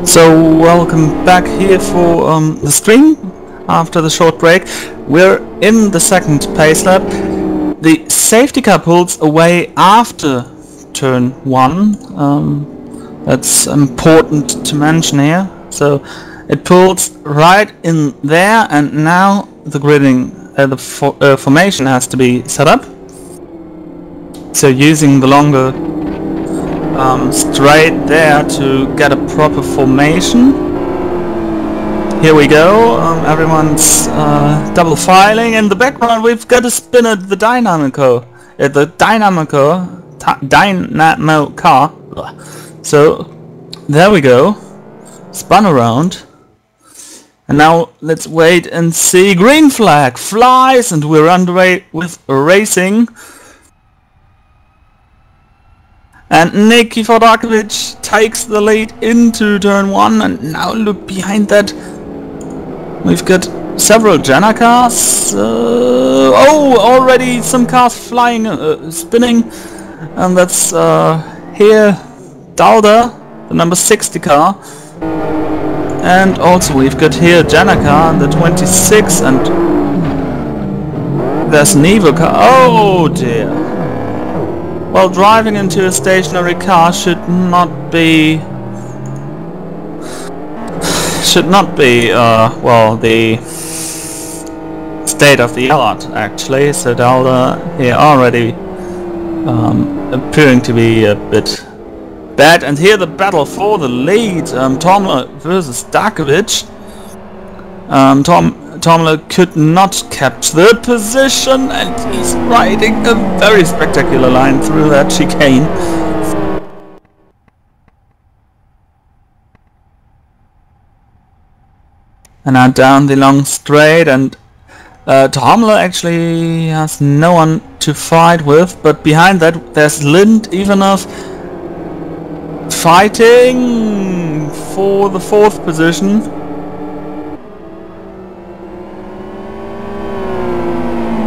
So welcome back here for the stream after the short break. We're in the second pace lap. The safety car pulls away after turn 1. That's important to mention here. So it pulls right in there, and now the gridding, formation has to be set up. So using the longer straight there to get a proper formation. Here we go, everyone's double filing. In the background we've got a spin at the dynamo car. So there we go, spun around. And now let's wait and see. Green flag flies and we're underway with racing. And Nicky Fordakovic takes the lead into turn 1, and now look behind that. We've got several GenR cars. Already some cars flying, spinning, and that's here Dauda, the number 60 car. And also we've got here GenR car, the 26, and there's an Evo car. Oh dear. Well, driving into a stationary car should not be well, the state of the art actually. So Dauda here already appearing to be a bit bad. And here the battle for the lead, Tomler versus Dakovic. Tomler could not capture the position, and he's riding a very spectacular line through that chicane. And now down the long straight, and Tomler actually has no one to fight with, but behind that there's Lind Ivanov fighting for the 4th position.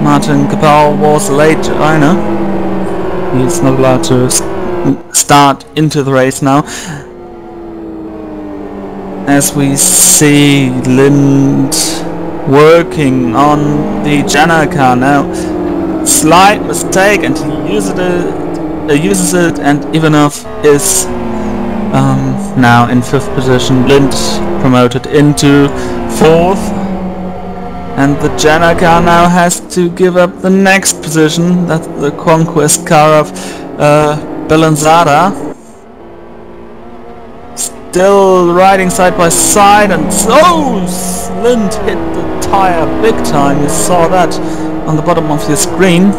Martin Kapal was late joiner. He's not allowed to start into the race now. As we see Lind working on the GenR car now. Slight mistake, and he uses it, and Ivanov is now in 5th position. Lind promoted into 4th. And the GenR car now has to give up the next position. That's the conquest car of Belanzada. Still riding side by side, and Lind hit the tire big time. You saw that on the bottom of your screen.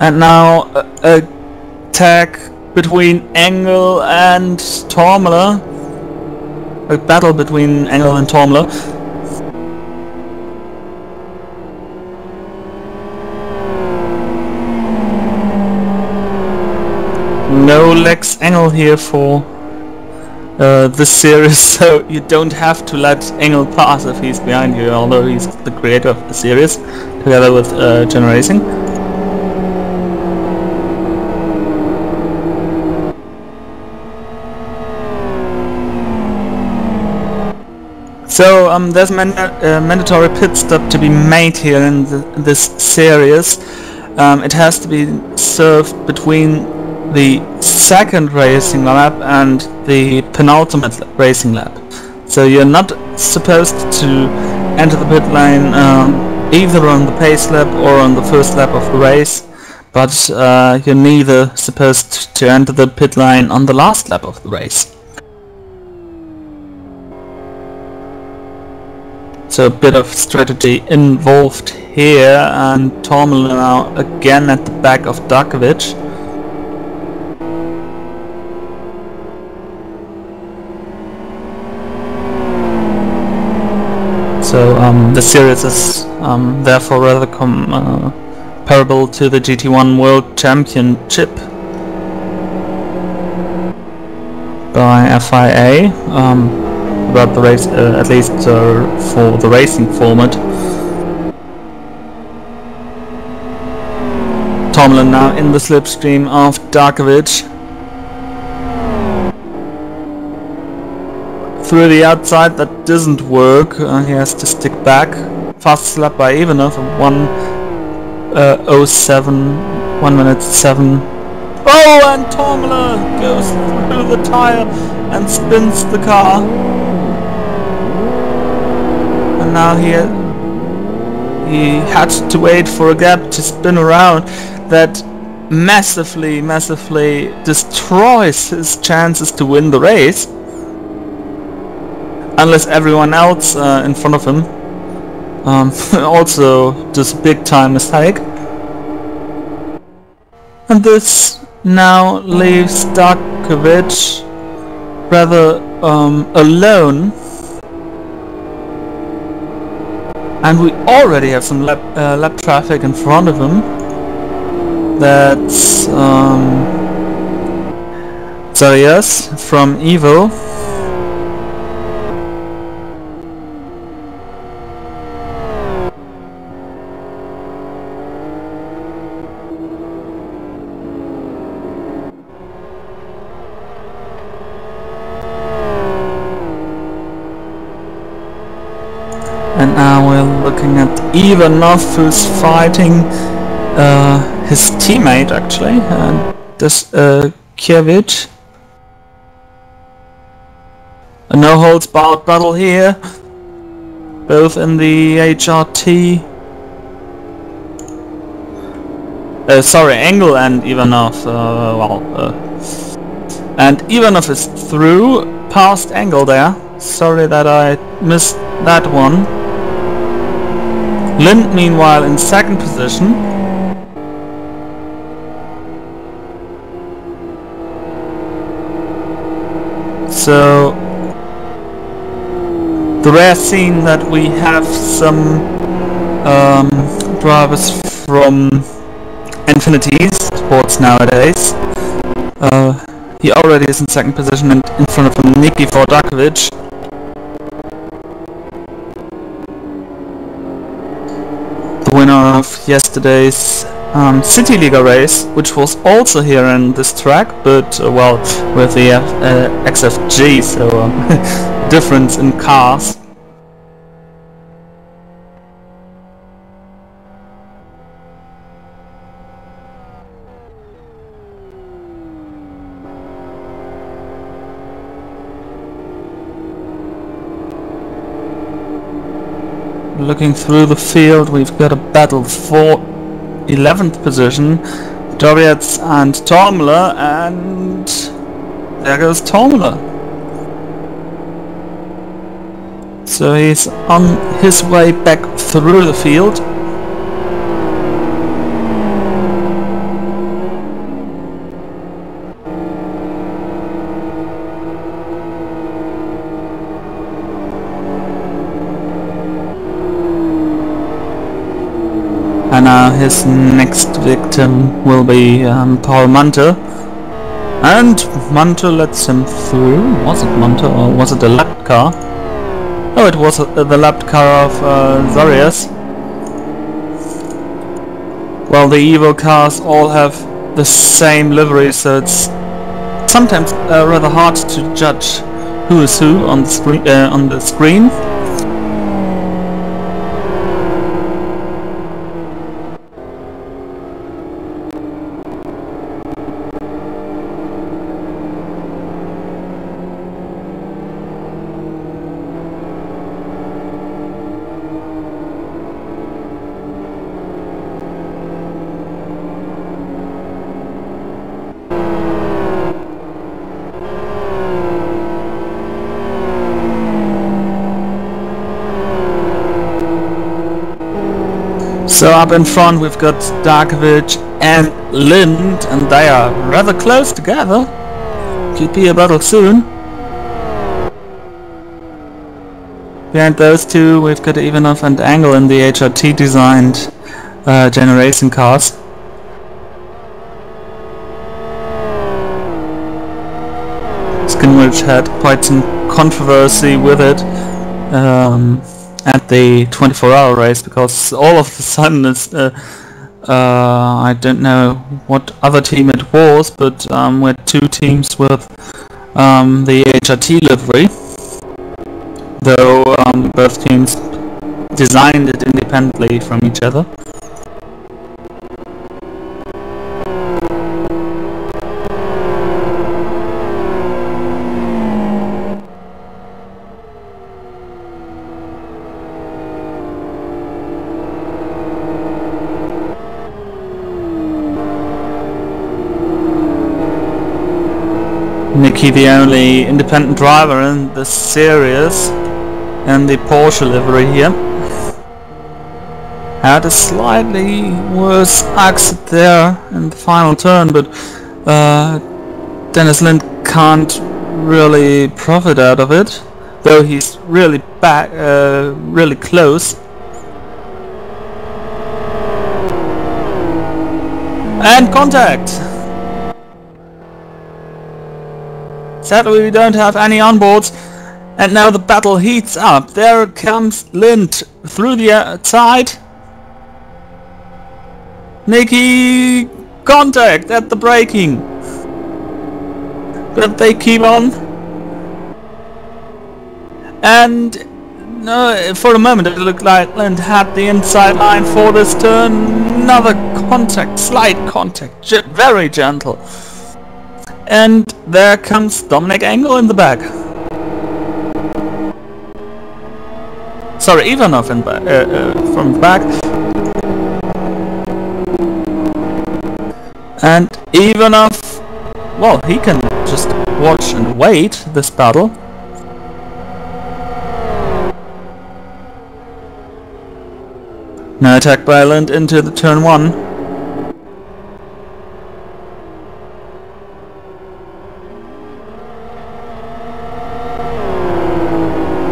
And now a tag between Engel and Tomler. A battle between Engel and Tomler. No Lex Engel here for this series, so you don't have to let Engel pass if he's behind you, although he's the creator of the series, together with GenR Racing. So there's a mandatory pit stop to be made here in this series. It has to be served between the 2nd racing lap and the penultimate racing lap. So you're not supposed to enter the pit lane either on the pace lap or on the 1st lap of the race, but you're neither supposed to enter the pit lane on the last lap of the race. So a bit of strategy involved here, and Tomler now again at the back of Dakovic. So the series is therefore rather comparable to the GT1 World Championship by FIA. About the race, at least for the racing format. Tomlin now in the slipstream of Darkovic. Through the outside, that doesn't work. He has to stick back. Fast lap by Ivanov, 1:07, 1 minute 7. Oh, and Tomlin goes through the tire and spins the car. And now he had to wait for a gap to spin around. That massively destroys his chances to win the race. Unless everyone else in front of him also does a big time mistake. And this now leaves Darkovic rather alone. And we already have some lap traffic in front of him. That's Zarias from Evo. And now we're looking at Ivanov, who's fighting his teammate actually, this Kiewicz. A no-holds-barred battle here, both in the HRT. Sorry, Engel and Ivanov. And Ivanov is through, past Engel there. Sorry that I missed that one. Lind meanwhile in second position. So the rare scene that we have some drivers from Infinity Sports nowadays. He already is in second position and in front of Niki for Darkovic. The winner of yesterday's City Liga race, which was also here in this track, but well, with the XFG, so difference in cars. Looking through the field, we've got a battle for 11th position. Dorietz and Tomler, and there goes Tomler. So he's on his way back through the field. And now his next victim will be Paul Munter. And Munter lets him through. Was it Munter or was it the lapped car? Oh, it was the lapped car of Zarias. Well, the Evo cars all have the same livery, so it's sometimes rather hard to judge who is who on the screen. So up in front we've got Darkovic and Lind, and they are rather close together. Could be a battle soon. Behind those two we've got Ivanov and Engel in the HRT designed generation cars. Skinwich had quite some controversy with it at the 24-hour race, because all of a sudden I don't know what other team it was, but we had two teams with the HRT livery, though both teams designed it independently from each other. Nicky, the only independent driver in this series, and the Porsche livery here, had a slightly worse exit there in the final turn, but Dennis Lind can't really profit out of it, though he's really back, really close. And contact! Sadly, we don't have any onboards, and now the battle heats up. There comes Lind through the outside. Nicky, contact at the braking. But they keep on. And no, for a moment it looked like Lind had the inside line for this turn. Another contact, slight contact, very gentle. And there comes Dominic Engel in the back. Sorry, Ivanov in from the back. And Ivanov, well, he can just watch and wait this battle. Now attack by Lind into the turn 1.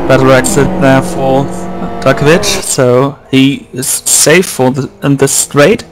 Battle exit there for Drakovic, so he is safe for in this straight.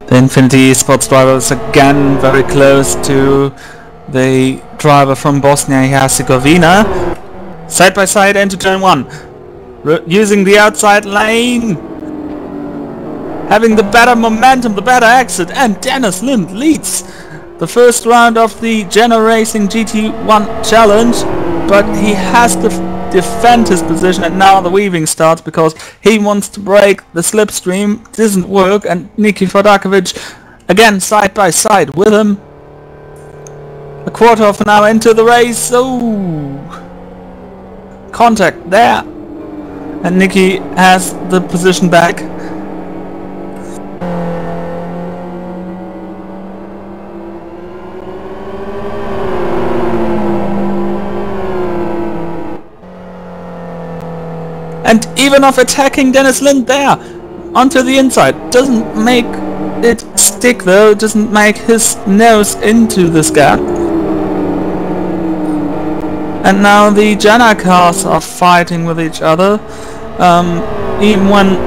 The Infinity Sports driver is again very close to the driver from Bosnia-Herzegovina. Side by side into turn 1. Using the outside lane. Having the better momentum, the better exit. And Dennis Lind leads the first round of the GenR Racing GT1 challenge. But he has to defend his position, and now the weaving starts because he wants to break the slipstream. Doesn't work, and Nicky Fordakovic again side by side with him. A quarter of an hour into the race. Oh, contact there, and Nicky has the position back. And Ivanov attacking Dennis Lind there onto the inside. Doesn't make it stick though, doesn't make his nose into this gap. And now the GenR cars are fighting with each other. Even when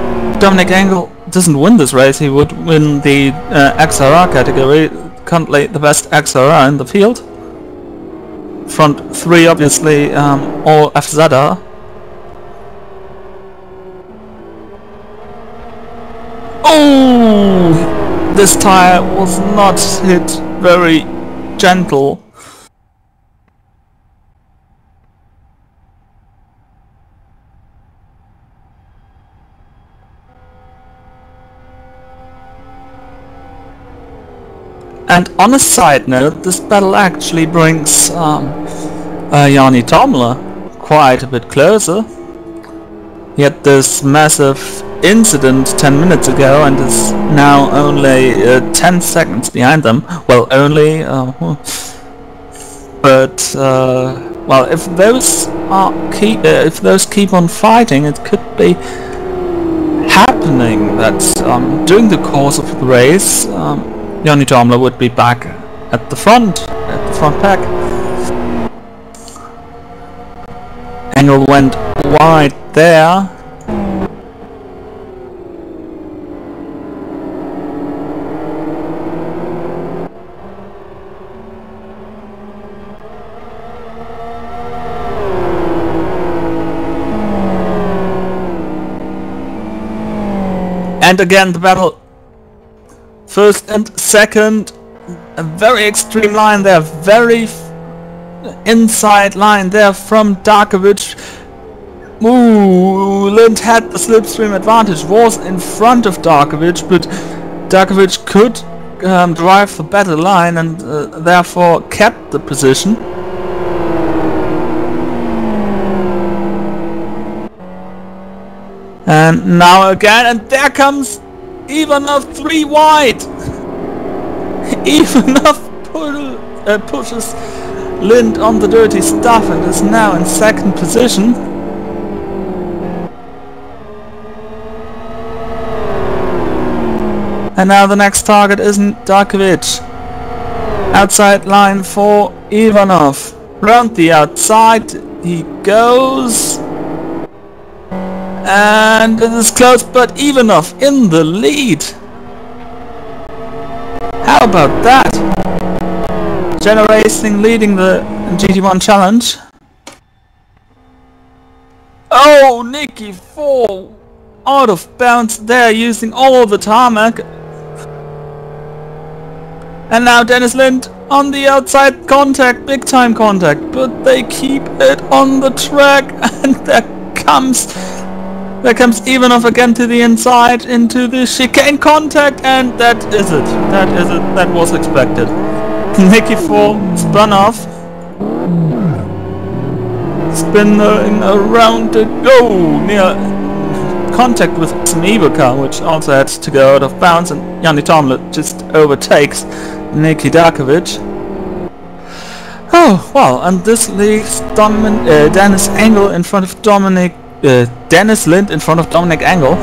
Dominic Engel doesn't win this race, he would win the XRR category. Currently the best XRR in the field. Front 3 obviously all FZR. Oh! This tire was not hit very gentle. And on a side note, this battle actually brings Jani Tomler quite a bit closer. He had this massive incident 10 minutes ago and is now only 10 seconds behind them. Well, only But well, if those keep on fighting, it could be happening that during the course of the race, Joni Tomler would be back at the front pack. Engel went wide there. And again the battle. First and second, a very extreme line there, very inside line there from Darkovic. Ooh, Lind had the slipstream advantage, was in front of Darkovic, but Darkovic could drive the better line and therefore kept the position. And now again, and there comes Ivanov 3 wide. Ivanov pushes Lind on the dirty stuff and is now in second position. And now the next target isn't Darkovic. Outside line for Ivanov. Round the outside he goes. And it is close, but Ivanov in the lead. How about that? GenR Racing leading the GT1 challenge. Oh, Nicky 4 out of bounds there, using all the tarmac. And now Dennis Lind on the outside, contact, big time contact, but they keep it on the track, and there comes Ivanov again to the inside into the chicane contact, and that is it. That was expected. Nicky 4 spun off. Spinning around to go near contact with some Evo car, which also had to go out of bounds, and Joni Tomler just overtakes Nicky Darkovic. Oh well, and this leaves Dennis Engel in front of Dennis Lind in front of Dominic Engel.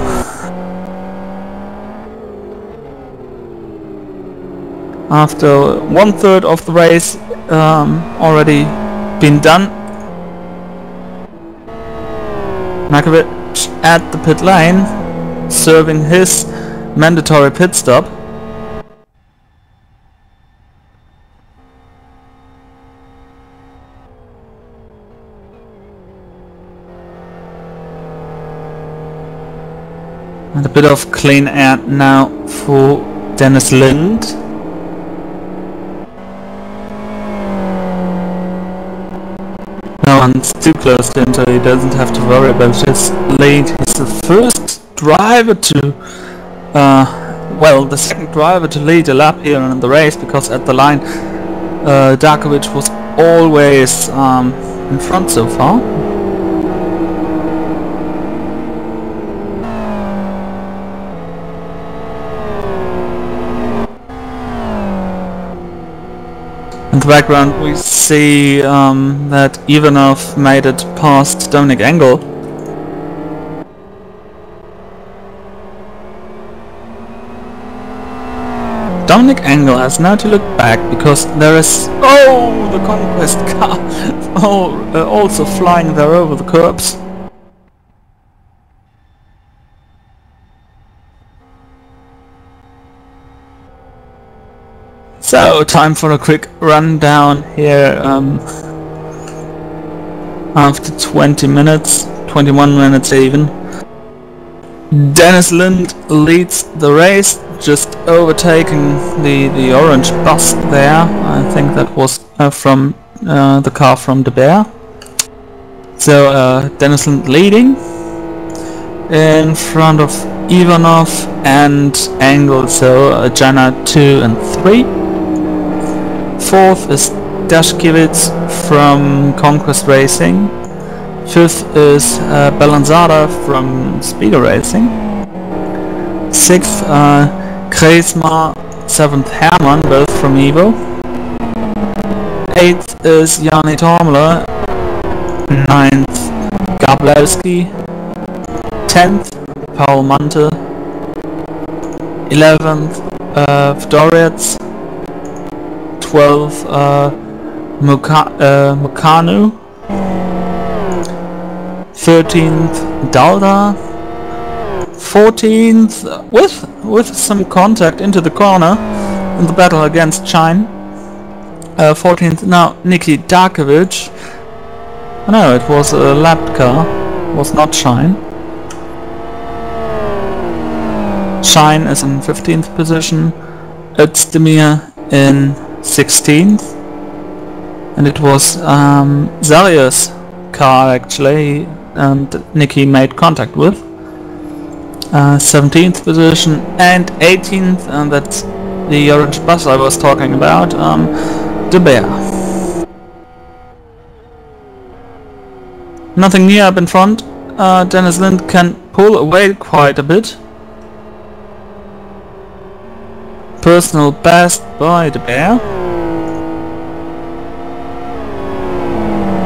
After 1/3 of the race already been done. Markovic at the pit lane, serving his mandatory pit stop. And a bit of clean air now for Dennis Lind. No one's too close to him, so he doesn't have to worry about his lead. He's the first driver to, well, the second driver to lead a lap here in the race, because at the line Darkovic was always in front so far. In the background we see that Ivanov made it past Dominic Engel. Dominic Engel has now to look back, because there is the Conquest car also flying there over the curbs. So, time for a quick rundown here after 20 minutes, 21 minutes even. Dennis Lind leads the race, just overtaking the orange bus there. I think that was from the car from De Beer. So Dennis Lind leading in front of Ivanov and Engel, so GenR 2 and 3. Fourth is Dashkiewicz from Conquest Racing. Fifth is Balanzada from Speedo Racing. Sixth Kresma, seventh Hermann, both from Evo. 8th is Yanni Tormler, 9th Gablowski, 10th Paul Mante, 11th Vdorets, 12th Mukanu, 13th Dalda, 14th with some contact into the corner in the battle against Shine. 14th now Niki Darkovic. No, it was a lapped car, was not Shine. Shine is in 15th position, Özdemir in 16th, and it was Zaria's car actually, and Niki made contact with. 17th position and 18th, and that's the orange bus I was talking about, De Beer. Nothing new up in front. Dennis Lind can pull away quite a bit. Personal best by De Beer.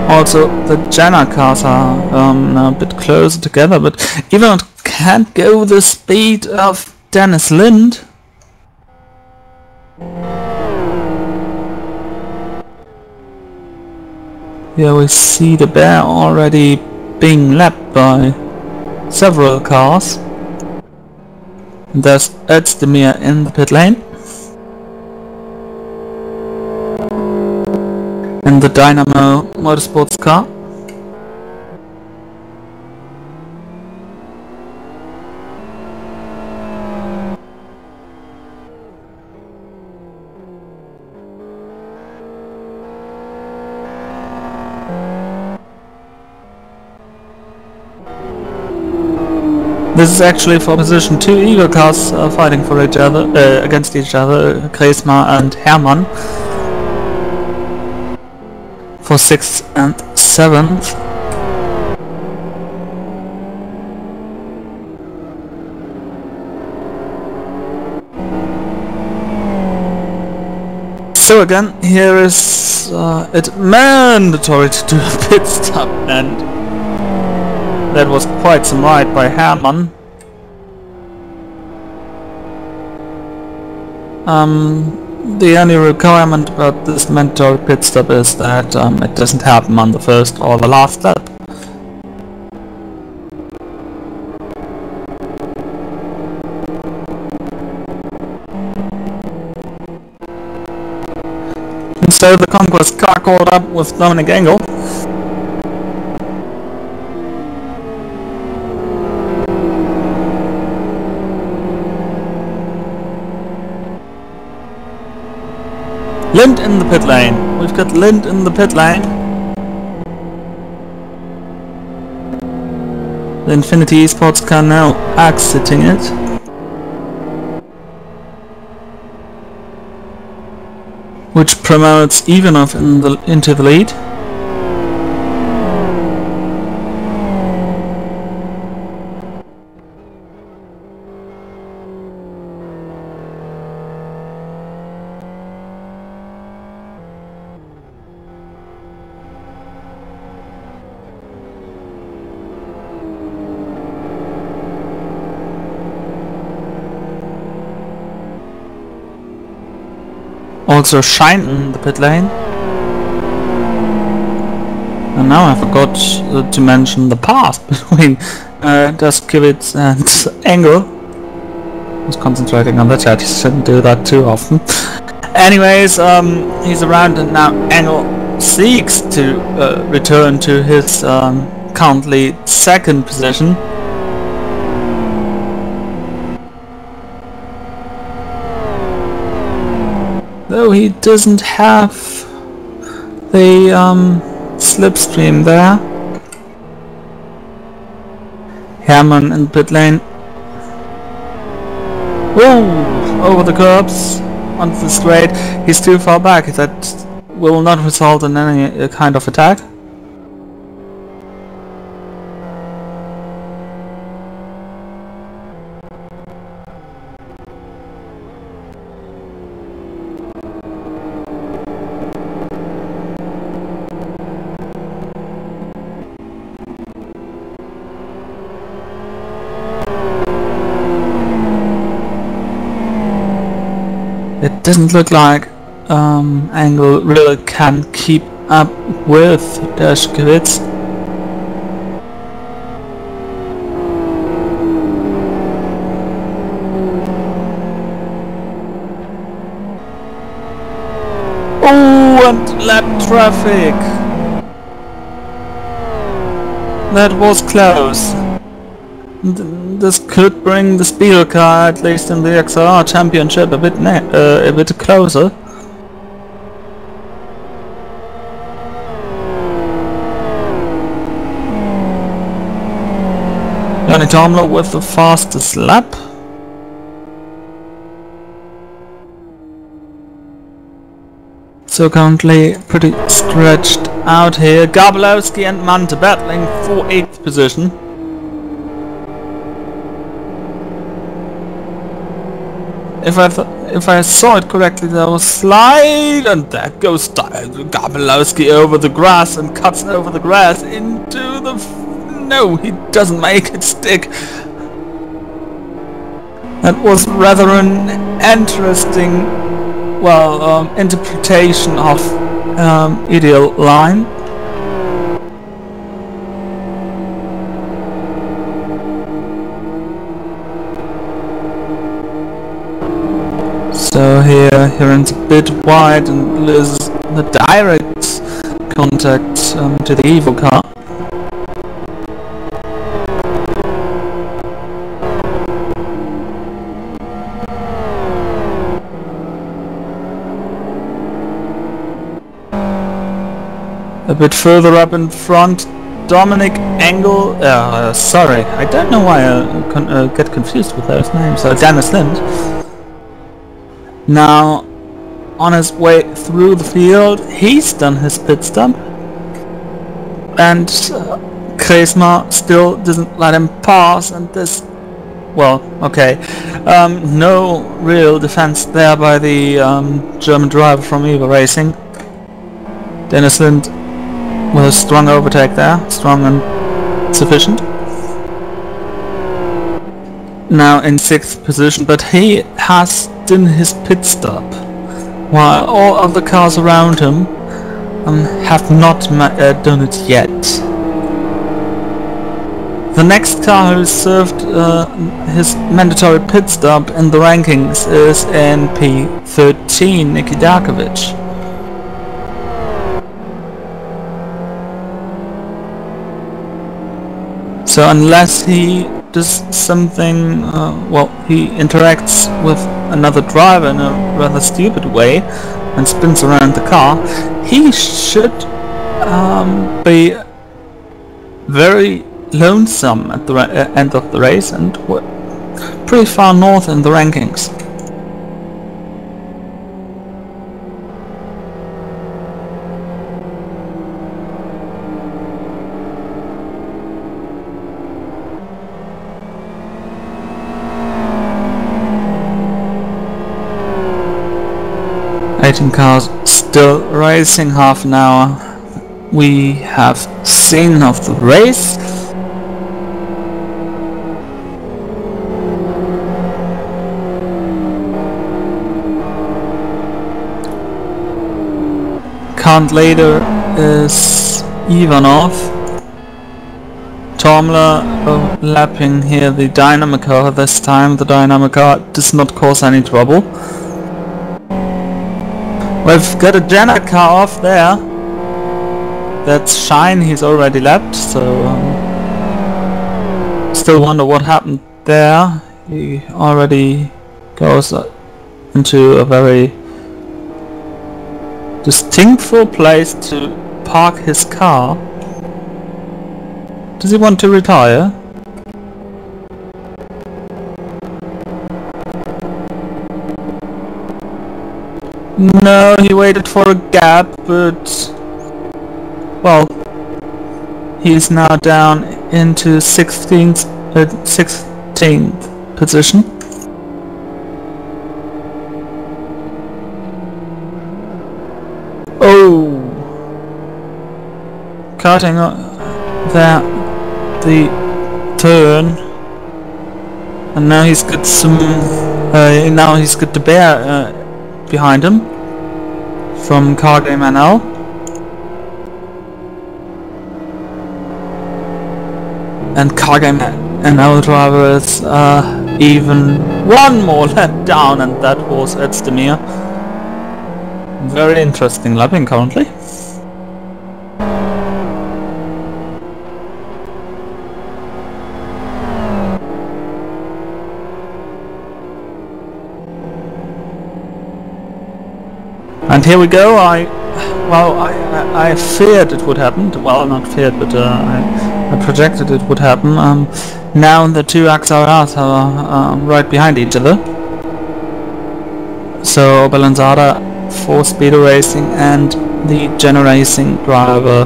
Also, the GenR cars are now a bit closer together, but even can't go the speed of Dennis Lind. Here we see De Beer already being lapped by several cars. And there's Özdemir in the pit lane. In the Dynamo Motorsports car. This is actually for position 2 Eagle cars fighting for each other, against each other, Kresma and Hermann. For 6th and 7th. So again, here is it mandatory to do a pit stop, and that was quite some ride by Hermann. The only requirement about this mandatory pit stop is that it doesn't happen on the first or the last lap. And so the Conquest car caught up with Dominic Engel. Lind in the pit lane. We've got Lind in the pit lane. The Infinity Esports car now exiting it. Which promotes Ivanov into the lead. Also Shine in the pit lane. And now I forgot to mention the pass between Daskevitz and Engel. I was concentrating on the chat, you shouldn't do that too often. Anyways, he's around, and now Engel seeks to return to his currently second position. Though he doesn't have the slipstream there. Hermann in pit lane. Whoa! Over the curbs, onto the straight. He's too far back. That will not result in any kind of attack. doesn't look like Engel really can keep up with Dershowitz. Oh, and lap traffic! That was close. This could bring the Speedo car, at least in the XR Championship, a bit closer. Johnny Tomler with the fastest lap. So currently pretty stretched out here. Gabalowski and Mante battling for 8th position. If I saw it correctly, there was slide, and that goes Gabalowski over the grass and cuts over the grass into the... No, he doesn't make it stick. That was rather an interesting, well, interpretation of ideal line. So here runs a bit wide and loses the direct contact to the Evo car. A bit further up in front, Dominic Engel, sorry, I don't know why I get confused with those names, Dennis Lind. Now, on his way through the field, he's done his pit stop, and Kresma still doesn't let him pass, and this, well, okay, no real defense there by the German driver from Evo Racing. Dennis Lind with a strong overtake there, strong and sufficient. Now in 6th position, but he has done his pit stop, while all other cars around him have not done it yet. The next car who served his mandatory pit stop in the rankings is NP13, Niki Darkovic. So unless he does something, well, he interacts with another driver in a rather stupid way and spins around the car, he should be very lonesome at the end of the race and pretty far north in the rankings. Cars still racing, half an hour we have seen of the race. Count later is Ivanov. Tomler lapping here the Dynamo car. This time the Dynamo car does not cause any trouble. We've got a GenR car off there. That's Shine, he's already lapped, so still wonder what happened there. He already goes into a very distinctful place to park his car. Does he want to retire? No, he waited for a gap, but well, he's now down into 16th position. Oh, cutting there the turn, and now he's got some. Now he's got the bear behind him from Car Game NL. And Car Game NL driver is even one more lap down, and that was Özdemir. Very interesting lapping currently. And here we go. I feared it would happen. Well, not feared, but I projected it would happen. Now the two XRRs are right behind each other. So Balanzada for Speedo Racing and the GenR Racing driver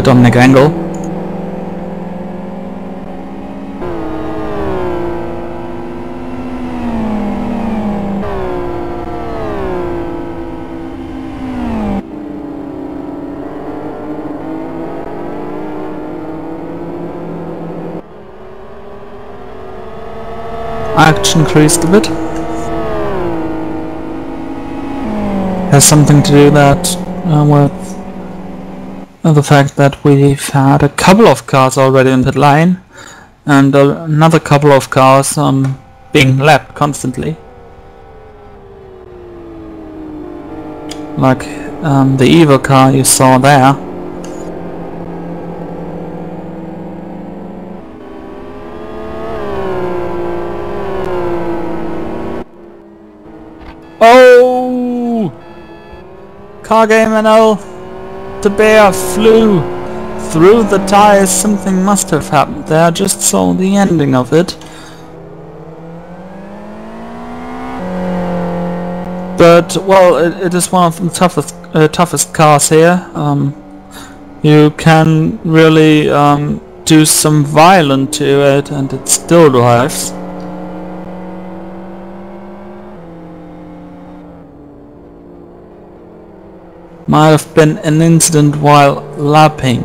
Dominic Engel. Action increased a bit. Has something to do that with the fact that we've had a couple of cars already in pit lane and another couple of cars being lapped constantly, like the Evo car you saw there. Oh! Car Game NL! The bear flew through the tires. Something must have happened there. I just saw the ending of it. But, well, it is one of the toughest cars here. You can really do some violence to it and it still drives. Might have been an incident while lapping.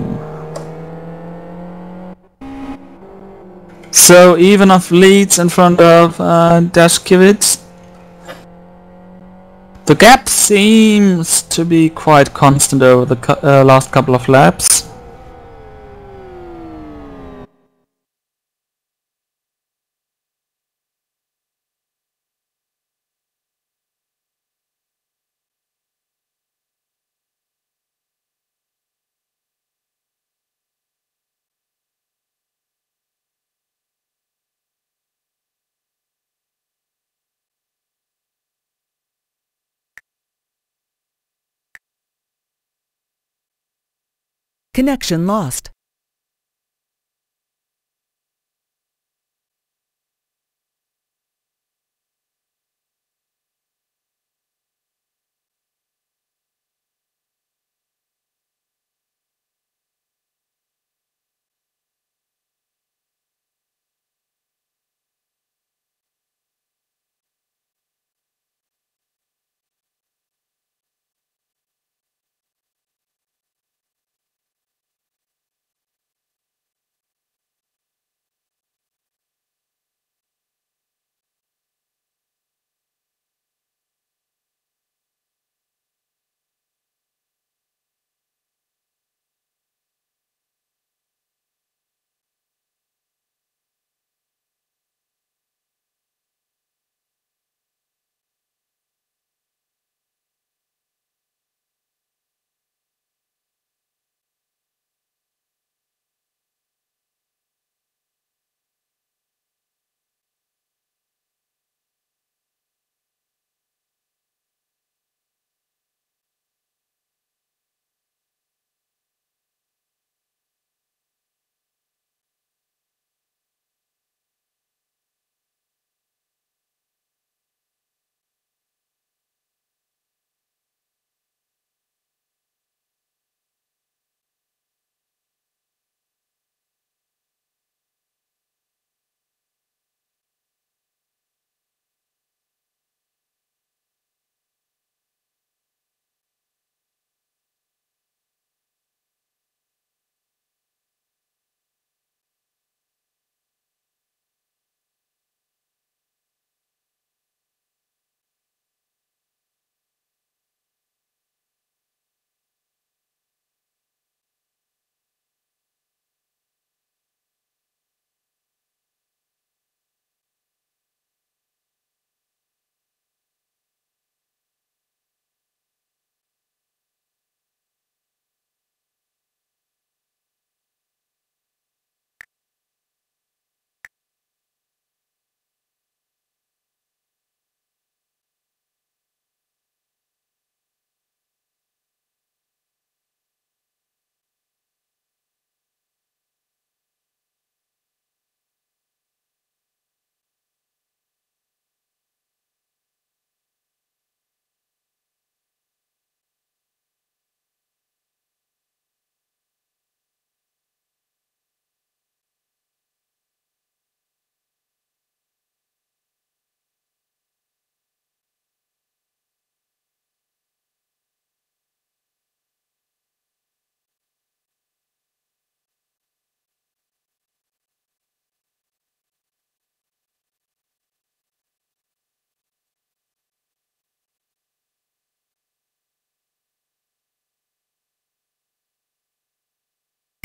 So Ivanov leads in front of Dashkevich. The gap seems to be quite constant over the last couple of laps. Connection lost.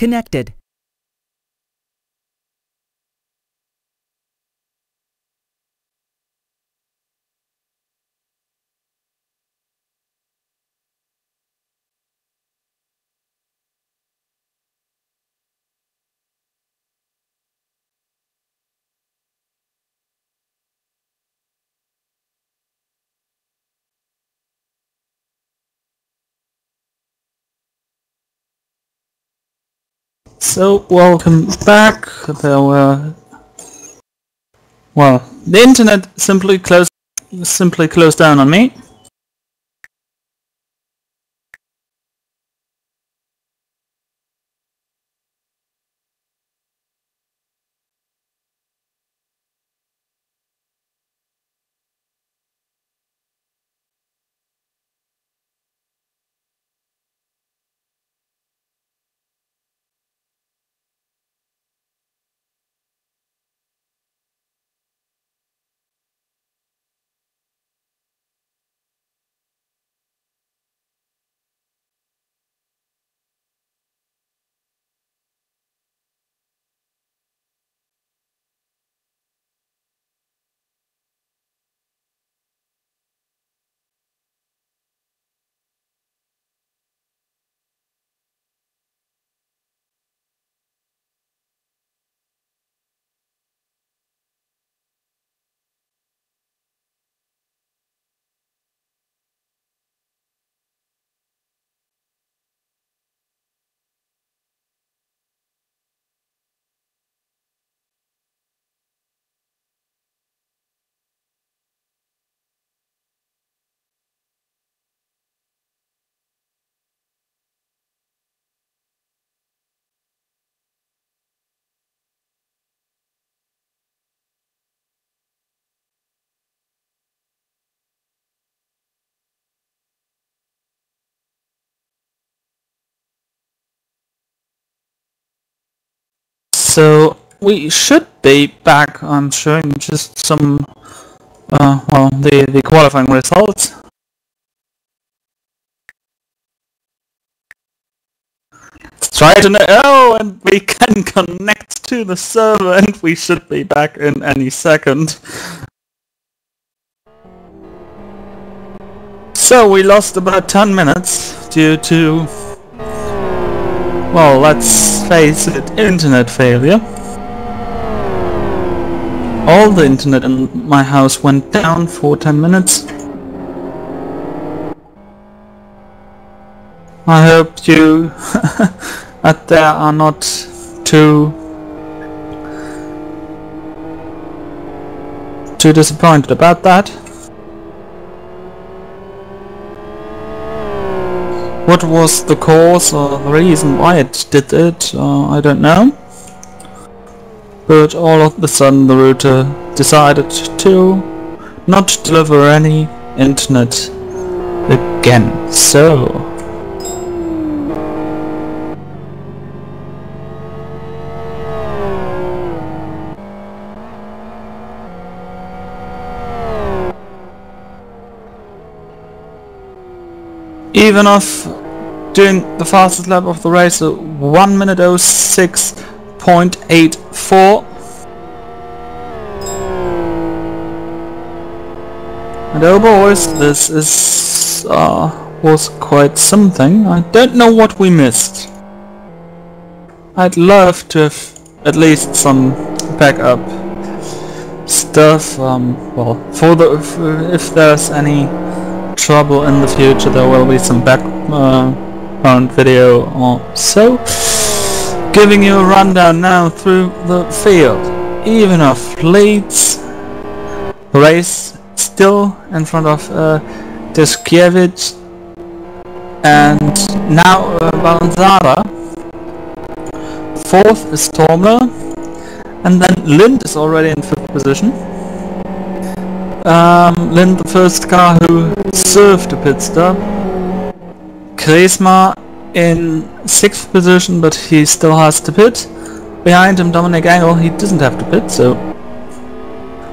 connected. So, welcome back. There were... Well, the internet simply closed down on me. So, we should be back. I'm showing just some, well, the qualifying results. Let's try to know. Oh, and we can connect to the server, and we should be back in any second. So, we lost about 10 minutes due to, well, let's face it, internet failure. All the internet in my house went down for 10 minutes. I hope you out there are not too disappointed about that. What was the cause or the reason why it did it, I don't know. But all of a sudden the router decided to not deliver any internet again. So even of doing the fastest lap of the race, 1 minute 06.84. And oh boys, this is was quite something. I don't know what we missed. I'd love to have at least some backup stuff. Well, if there's any trouble in the future, there will be some background video or so. Giving you a rundown now through the field. Even off leads, race still in front of Deskiewicz, and now Balanzara. Fourth is Tormler, and then Lind is already in 5th position. Lind, the first car who served a pit stop. Kresma in 6th position, but he still has to pit. Behind him Dominic Engel, he doesn't have to pit, so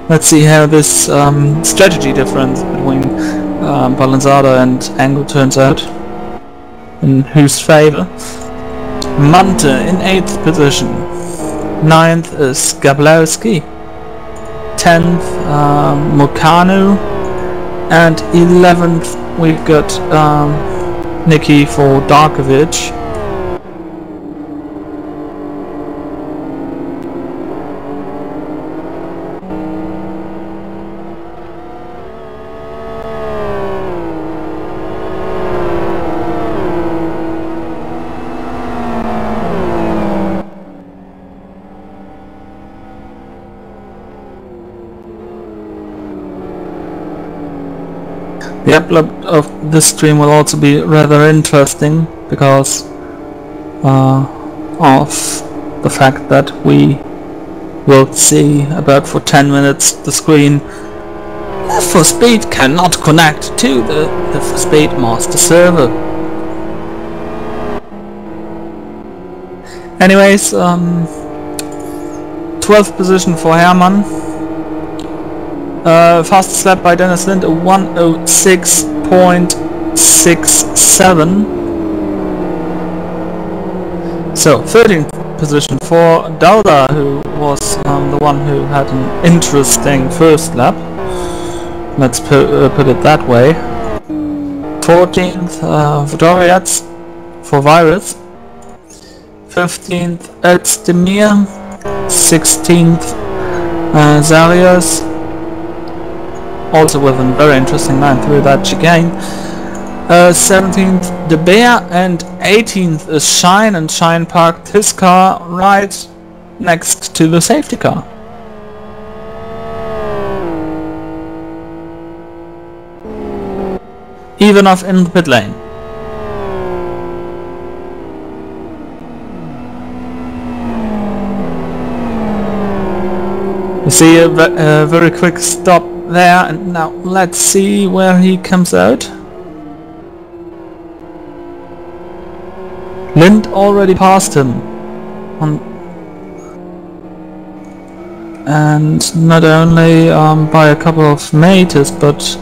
let's see how this strategy difference between Balanzara and Engel turns out, in whose favor. Mante in 8th position. 9th is Gablowski. 10th Mokanu. And 11th we've got Nikki for Darkovic. The upload of this stream will also be rather interesting because of the fact that we will see about for 10 minutes the screen for speed cannot connect to the speed master server. Anyways, 12th position for Hermann. Fastest lap by Dennis Lind, a 106.67. So 13th position for Dauda, who was the one who had an interesting first lap. Let's put it that way. 14th Vdoriats for Virus. 15th Özdemir. 16th Zarius. Also with a very interesting line through that chicane. 17th De Beer, and 18th is Shine, and Shine parked his car right next to the safety car. Ivanov in the pit lane. You see a very quick stop there, and now let's see where he comes out. Lind already passed him, and not only by a couple of meters, but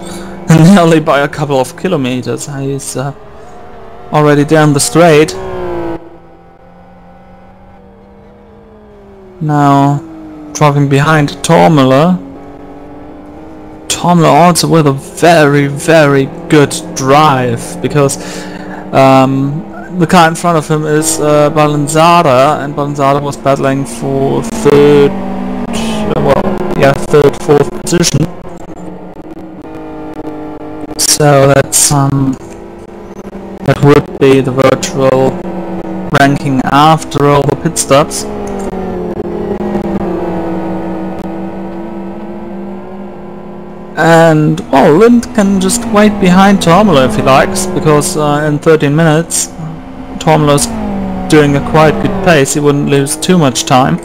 nearly by a couple of kilometers. He's already down the straight. Now driving behind Tormüller. Tormüller also with a very good drive, because the car in front of him is Balanzada, and Balanzada was battling for third, fourth position. So that's that would be the virtual ranking after all the pit stops. And well, Lind can just wait behind Tormüller if he likes, because in 13 minutes Tormüller's doing a quite good pace. He wouldn't lose too much time.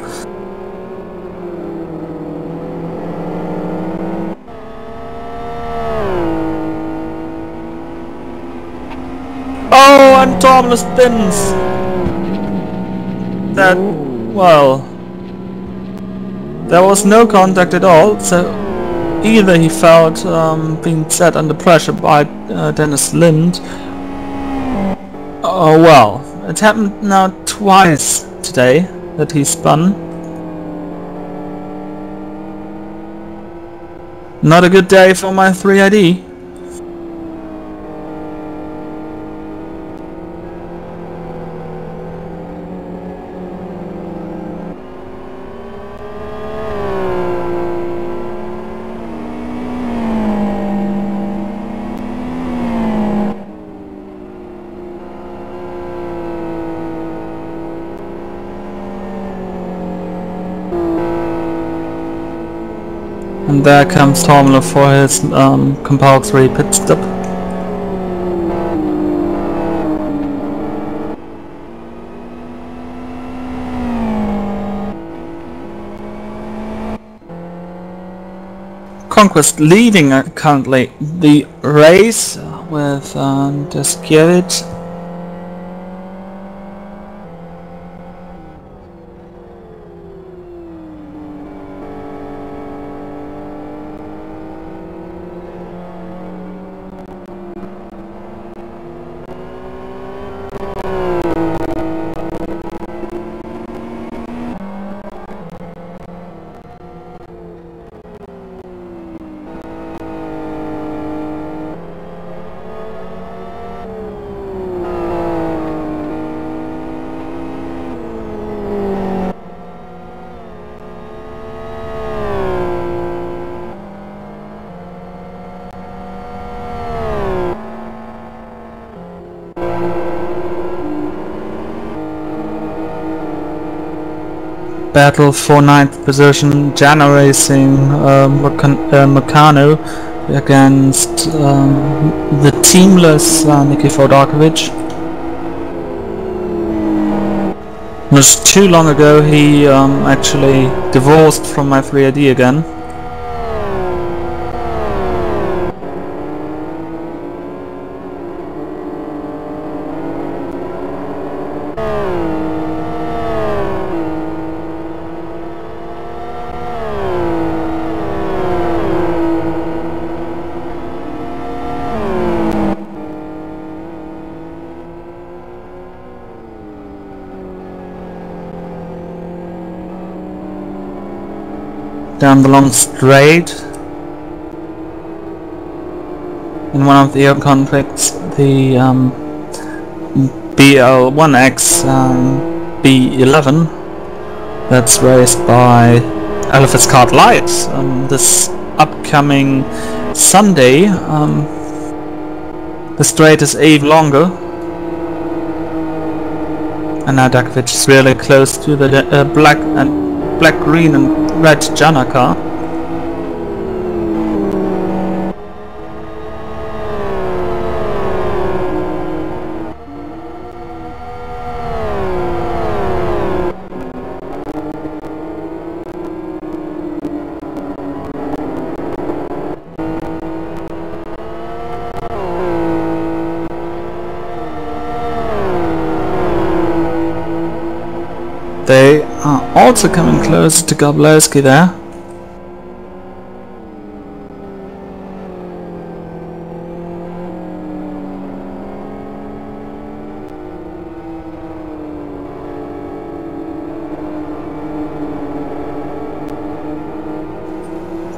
Oh, and Tormüller spins! That, well, there was no contact at all, so either he felt being set under pressure by Dennis Lind. Oh well, it happened now twice today that he spun. Not a good day for my 3ID. And there comes Tormüller for his compulsory pit stop. Conquest leading currently the race with Deskiewicz. battle for 9th position, GenR Racing Meccano against the teamless Niki Fodarkovic. Just too long ago he actually divorced from my 3AD again. Down the long straight. In one of the air conflicts, the BL1X B11 that's raced by Elephant's Card Light this upcoming Sunday. The straight is even longer, and now Dakovic is really close to the black, green and red GenR car. They are also coming closer to Gablowski there.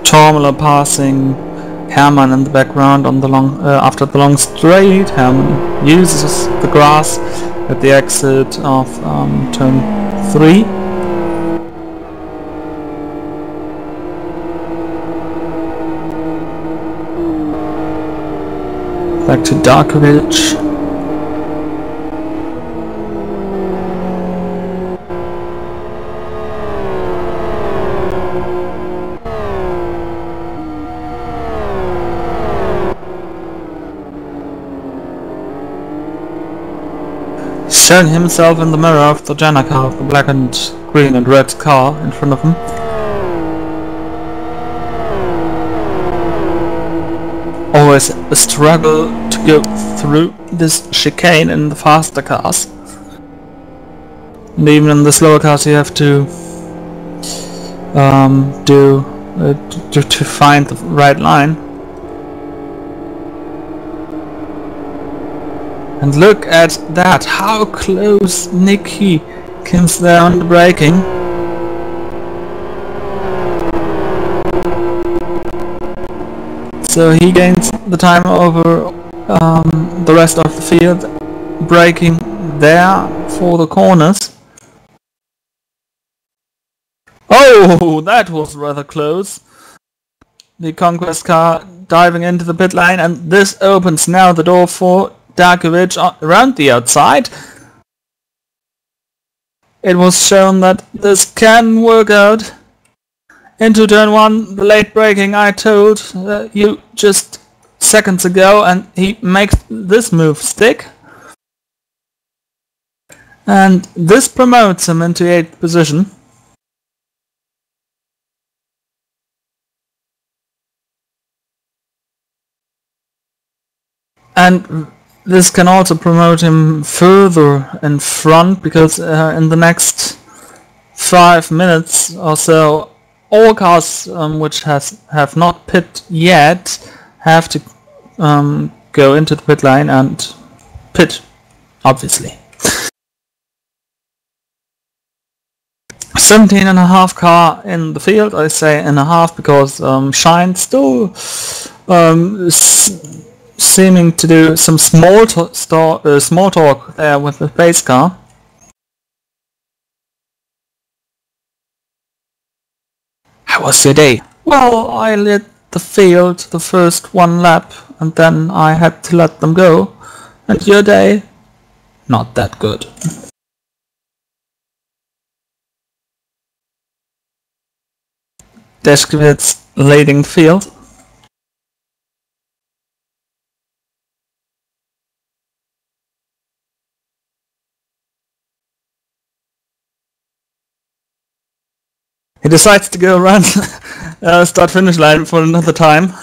Tormler passing Hermann in the background on the long after the long straight. Hermann uses the grass at the exit of turn 3. Back to Darkovic. Showing himself in the mirror of the GenR car, the black and green and red car in front of him. Always a struggle to go through this chicane in the faster cars. And even in the slower cars you have to to find the right line. And look at that, how close Nicky comes there on the braking. So he gains the time over the rest of the field, braking there for the corners. Oh, that was rather close. The Conquest car diving into the pit lane, and this opens now the door for Darkovic around the outside. It was shown that this can work out. Into turn 1, the late braking I told you just seconds ago, and he makes this move stick. And this promotes him into 8th position. And this can also promote him further in front, because in the next 5 minutes or so, all cars which have not pit yet have to go into the pit lane and pit, obviously. 17.5 car in the field. I say in a half because Shine still seeming to do some small talk there with the base car. How was your day? Well, I led the field the first 1 lap, and then I had to let them go. And your day? Not that good. Deskowitz leading the field. He decides to go around start finish line for another time.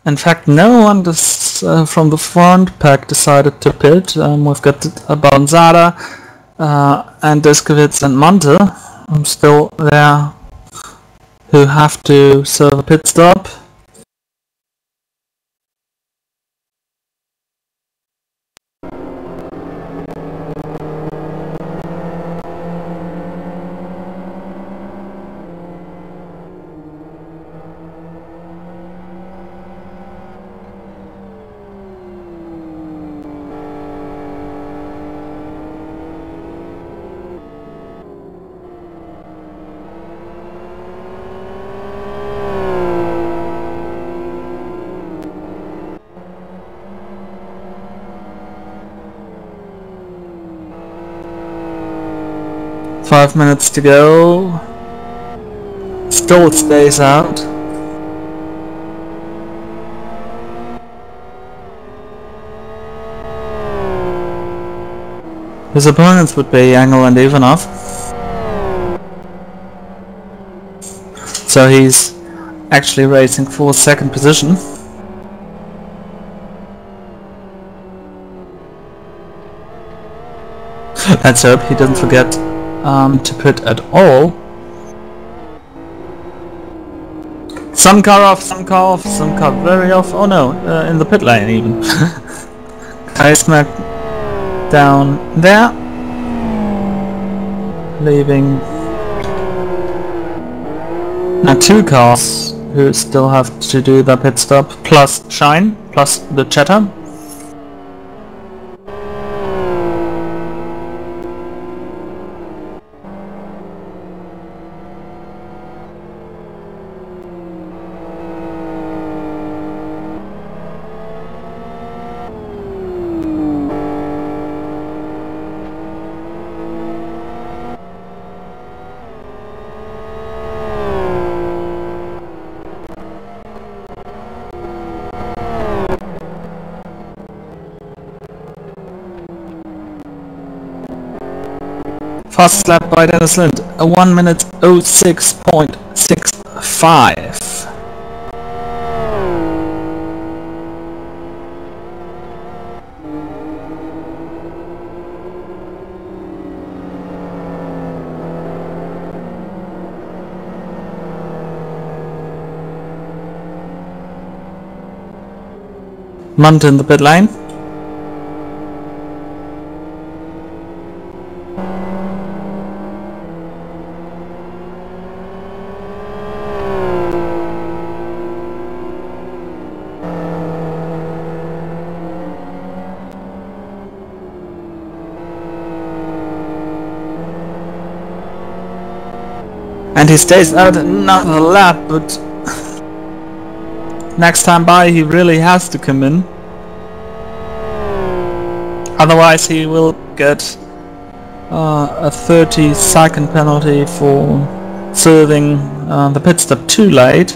In fact, no one from the front pack decided to pit. We've got Balnzada and Deskowitz and Monte still there who have to serve a pit stop. Five minutes to go. Still stays out. His opponents would be Engel and Ivanov. So he's actually racing for second position. Let's hope he doesn't forget to pit at all. Some car off, some car very off. Oh no, in the pit lane even. I smacked down there, leaving now two cars who still have to do their pit stop, plus Shine, plus the Chatter. Fastest lap by Dennis Lind, a 1 minute 06.65. Munt in the pit lane. And he stays out another lap, but next time by he really has to come in. Otherwise he will get a 30-second penalty for serving the pit stop too late.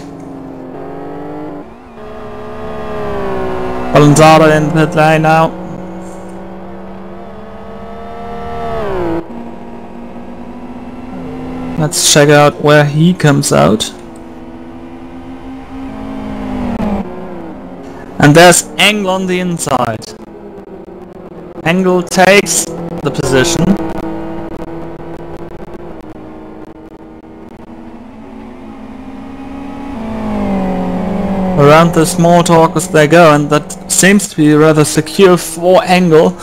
Balnzada in the pit lane now. Let's check out where he comes out. And there's Engel on the inside. Engel takes the position. Around the small talk as they go, and that seems to be rather secure for Engel.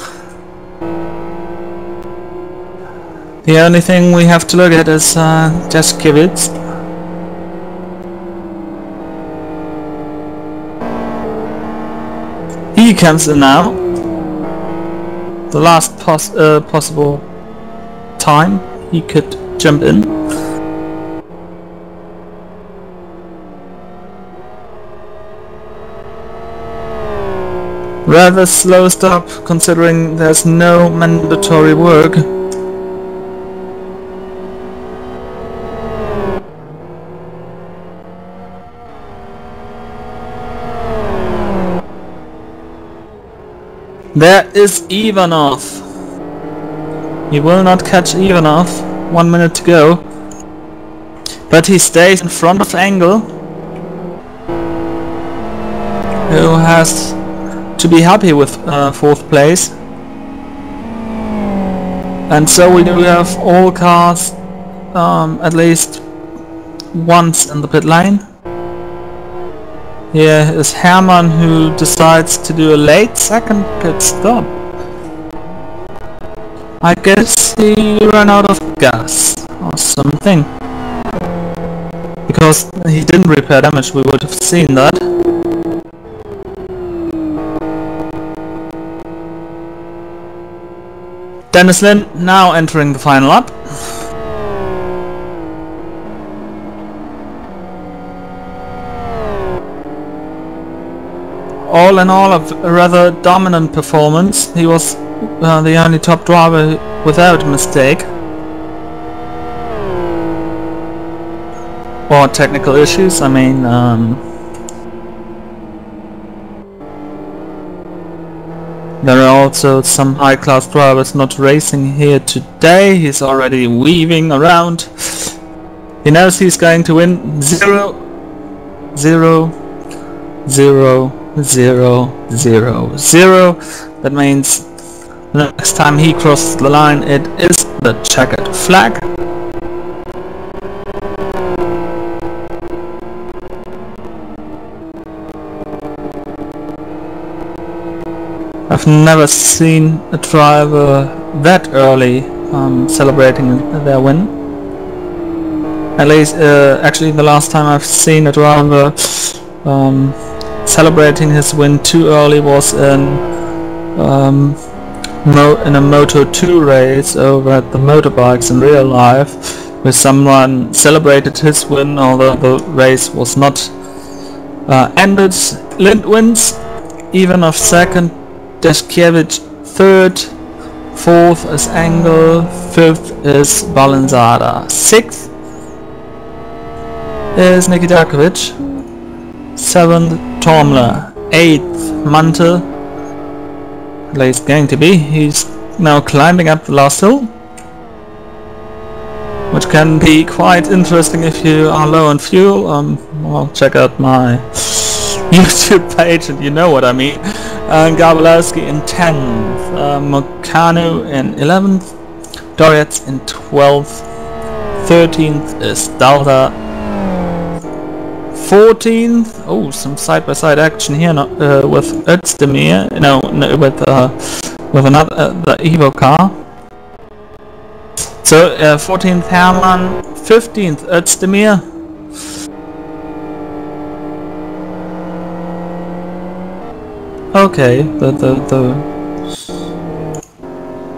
The only thing we have to look at is Deskowitz. He comes in now. The last possible time he could jump in. Rather slow stop, considering there's no mandatory work. There is Ivanov. He will not catch Ivanov. 1 minute to go. But he stays in front of Engel, who has to be happy with 4th place. And so we do have all cars at least once in the pit lane. Here is Hermann, who decides to do a late second pit stop. I guess he ran out of gas or something. Because he didn't repair damage, we would have seen that. Dennis Lin now entering the final lap. All in all, a rather dominant performance. He was the only top driver without a mistake or technical issues. I mean, there are also some high-class drivers not racing here today. He's already weaving around. He knows he's going to win. 0, 0, 0, 0, 0, 0. That means the next time he crosses the line, it is the checkered flag. I've never seen a driver that early celebrating their win. At least, actually, the last time I've seen a driver celebrating his win too early was in a Moto2 race over at the motorbikes in real life, where someone celebrated his win although the race was not ended. Lind wins, Ivanov second, Dashkevich third, 4th is Engel, 5th is Balanzada, 6th is Nikitakovic, 7th Tormler, 8th Mantel, at least going to be. He's now climbing up the last hill, which can be quite interesting if you are low on fuel. Well, check out my YouTube page and you know what I mean. Gabalowski in 10th, Mokanu in 11th, Dorietz in 12th, 13th is Dalta, 14th, oh, some side-by-side action here with Özdemir, with another, the Evo car. So 14th Hermann, 15th Özdemir, okay, the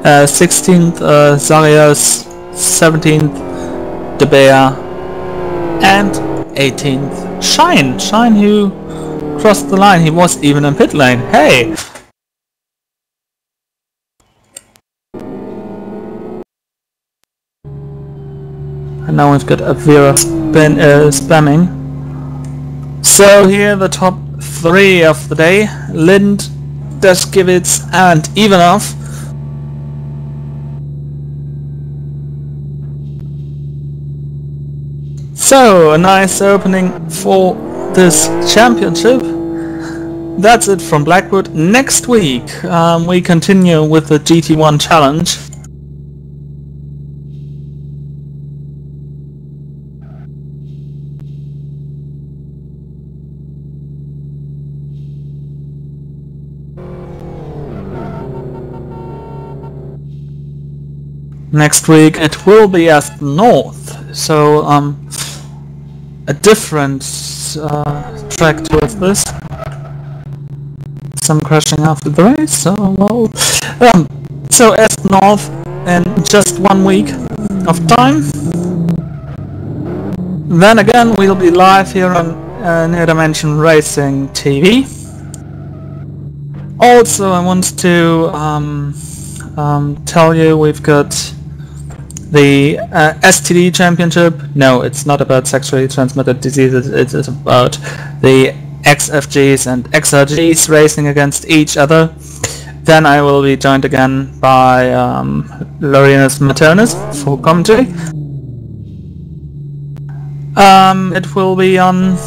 16th Zarios, 17th De Beer, and 18th Shine who crossed the line. He was even in pit lane. Hey! And now we've got Avira spamming. So here the top 3 of the day: Lind, Dashkevich and Ivanov. So, a nice opening for this championship. That's it from Blackwood. Next week we continue with the GT1 challenge. Next week it will be as North, so a different track with this. Some crashing after the race, so well. So as North in just 1 week of time. Then again we'll be live here on Near Dimension Racing TV. Also, I want to tell you we've got the STD championship. No, it's not about sexually transmitted diseases. It is about the XFGs and XRGs racing against each other. Then I will be joined again by Lorenus Maternus for commentary. It will be on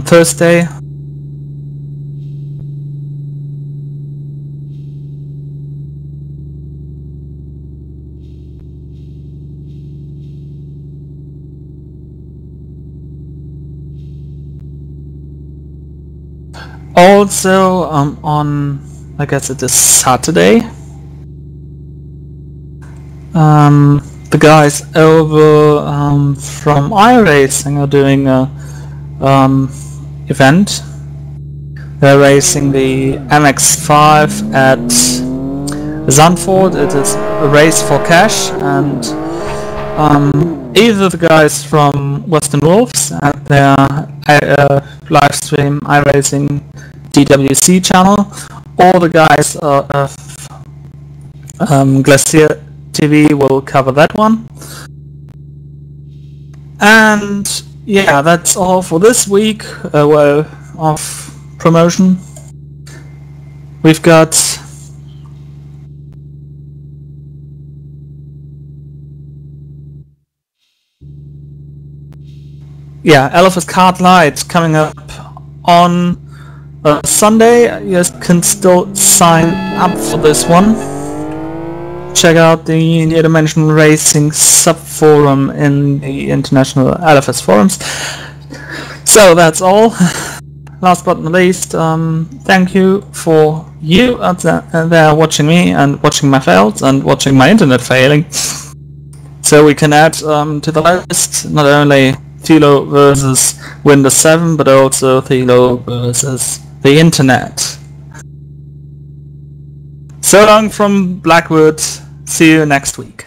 Thursday. Also on, I guess it is Saturday, the guys over from iRacing are doing a event. They're racing the MX-5 at Zandvoort. It is a race for cash, and either the guys from Western Wolves at their live stream iRacing DWC channel, or the guys of Glacier TV will cover that one. And yeah, that's all for this week of promotion. We've got LFS Card Light coming up on Sunday. You guys can still sign up for this one. Check out the Near Dimension Racing sub-forum in the International LFS forums. So that's all. Last but not least, thank you for you out there watching me and watching my fails and watching my internet failing. So we can add to the list not only Thilo versus Windows 7, but also Thilo versus the internet. So long from Blackwood. See you next week.